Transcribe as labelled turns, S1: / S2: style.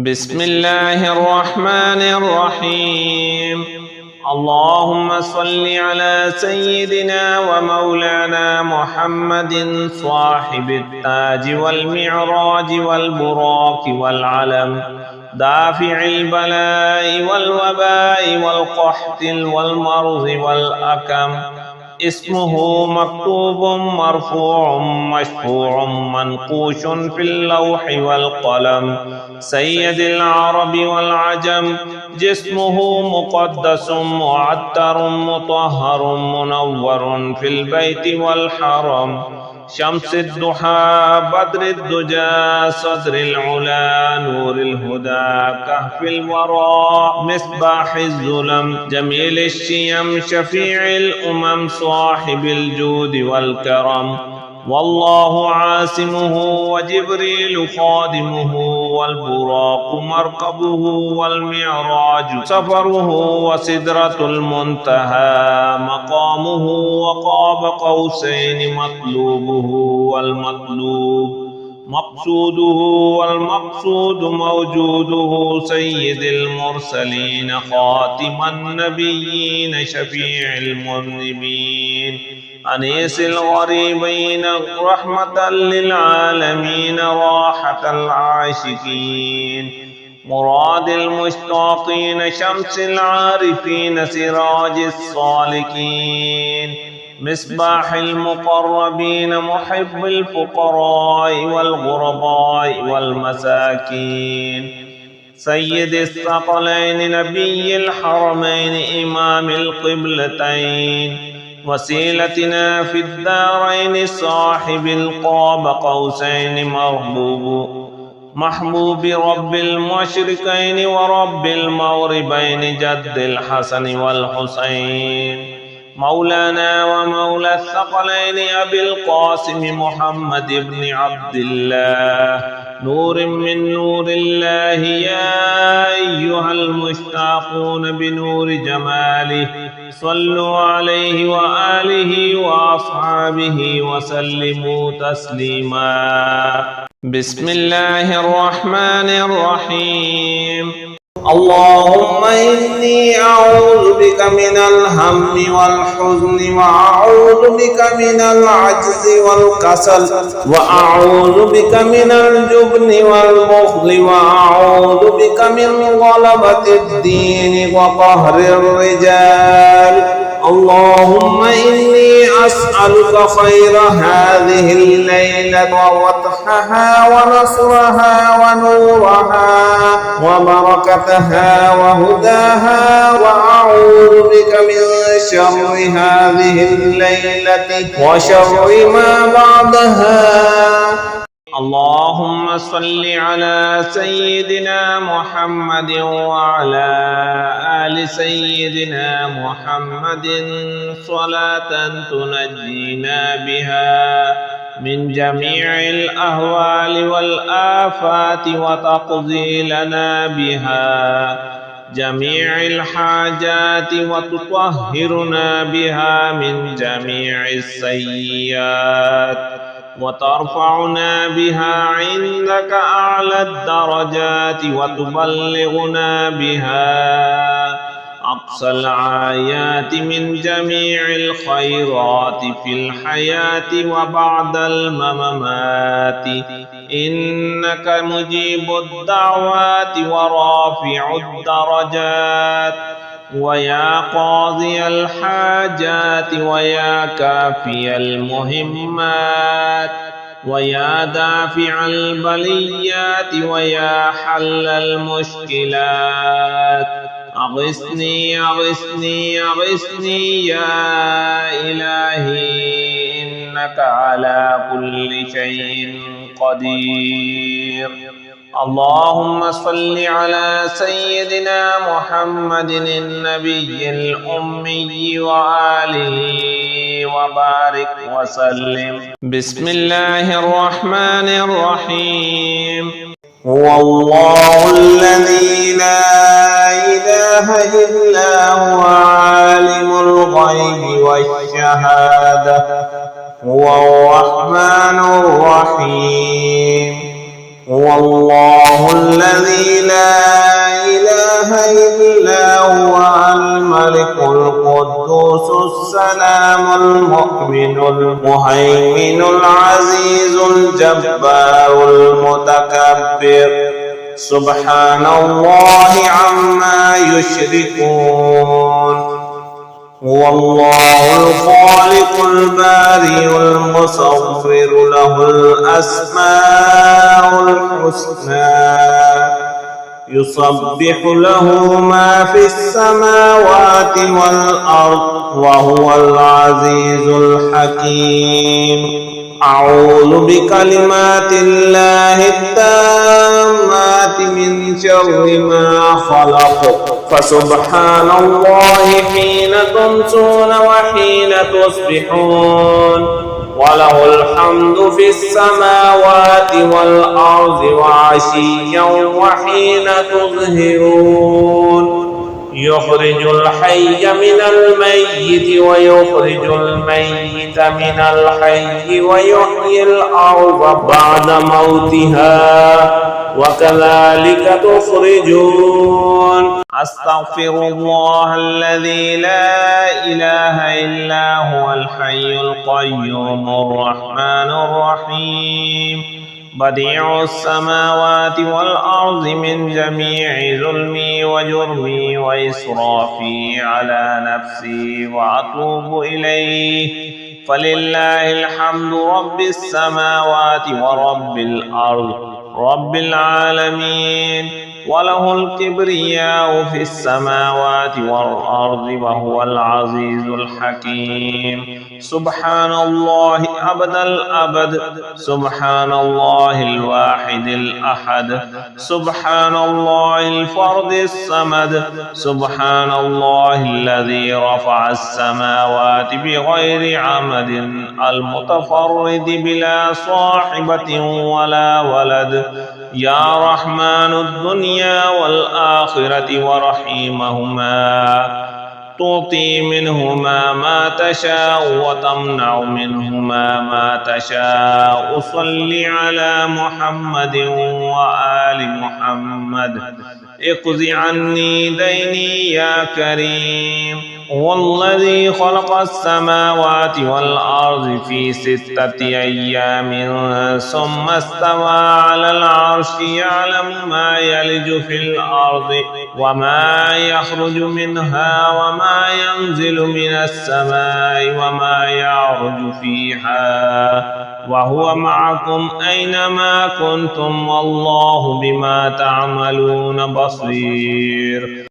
S1: بسم الله الرحمن الرحيم. اللهم صل على سيدنا ومولانا محمد صاحب التاج والمعراج والبراق والعلم، دافع البلاء والوباء والقحط والمرض والأكم. اسمه مكتوب مرفوع مشفوع منقوش في اللوح والقلم، سيد العرب والعجم. جسمه مقدس معطر مطهر منور في البيت والحرم، شمس الضحى بدر الدجى صدر العلا نور الهدى كهف الورى مصباح الظلم، جميل الشيم شفيع الأمم صاحب الجود والكرم. والله عاصمه وجبريل خادمه، والبراق مركبه والمعراج سفره، وسدرة المنتهى مقامه، وقاب قوسين مطلوبه والمطلوب مقصوده، والمقصود موجوده. سيد المرسلين خاتم النبيين شفيع المذنبين، أنيس الغريبين رحمة للعالمين راحة العاشقين، مراد المشتاقين شمس العارفين سراج الصالكين، مصباح المقربين محب الفقراء والغرباء والمساكين، سيد الثقلين نبي الحرمين إمام القبلتين، وسيلتنا في الدارين صاحب القاب قوسين محبوب رب المشرقين ورب المغربين جد الحسن والحسين، مولانا ومولى الثقلين أبي القاسم محمد بن عبد الله، نور من نور الله. يا أيها المشتاقون بنور جماله صلوا عليه وآله وأصحابه وسلموا تسليما. بسم الله الرحمن الرحيم. اللهم إني أعوذ بك من الهم والحزن، وأعوذ بك من العجز والكسل، وأعوذ بك من الجبن والبخل، وأعوذ بك من غلبة الدين وقهر الرجال. اللهم إني أسألك خير هذه الليلة وفتحها ونصرها ونورها وبركتها وهداها، وأعوذ بك من شر هذه الليلة وشر ما بعدها. اللهم صل على سيدنا محمد وعلى آل سيدنا محمد صلاة تنجينا بها من جميع الأهوال والآفات، وتقضي لنا بها جميع الحاجات، وتطهرنا بها من جميع السيئات، وترفعنا بها عندك أعلى الدرجات، وتبلغنا بها أقصى الآيات من جميع الخيرات في الحياة وبعد الممات، إنك مجيب الدعوات ورافع الدرجات، ويا قاضي الحاجات، ويا كافي المهمات، ويا دافع البليات، ويا حل المشكلات. أغثني أغثني أغثني يا إلهي، إنك على كل شيء قدير. اللهم صل على سيدنا محمد النبي الأمي وآله وبارك وسلم. بسم الله الرحمن الرحيم. هو الله الذي لا إله إلا هو عالم الغيب والشهادة، هو الرحمن الرحيم. هو هو الله الذي لا إله إلا هو الملك القدوس السلام المؤمن المهيمن العزيز الجبار المتكبر سبحان الله عما يشركون هو الله الخالق البارئ المصور له الأسماء الحسنى يسبح له ما في السماوات والأرض وهو العزيز الحكيم أعوذ بكلمات الله التامات من شر ما خلق فسبحان الله حين تمسون وحين تصبحون وله الحمد في السماوات والأرض وعشيا وحين تظهرون يخرج الحي من الميت ويخرج الميت من الحي ويحيي الأرض بعد موتها وكذلك تخرجون أستغفر الله الذي لا إله إلا هو الحي القيوم الرحمن الرحيم بديع السماوات والأرض من جميع ظلمي وجرمي وإسرافي على نفسي وأتوب إليه فلله الحمد رب السماوات ورب الأرض رب العالمين وله الكبرياء في السماوات والأرض وهو العزيز الحكيم سبحان الله أبد الأبد سبحان الله الواحد الأحد سبحان الله الفرد الصمد سبحان الله الذي رفع السماوات بغير عمد المتفرد بلا صاحبة ولا ولد يا رحمن الدنيا والآخرة ورحيمهما تعطي منهما ما تشاء وتمنع منهما ما تشاء صل على محمد وآل محمد اقض عني ديني يا كريم هو الذي خلق السماوات والأرض في 6 أيام ثم استوى على العرش يعلم ما يلج في الأرض وما يخرج منها وما ينزل من السماء وما يعرج فيها وهو معكم أينما كنتم والله بما تعملون بصير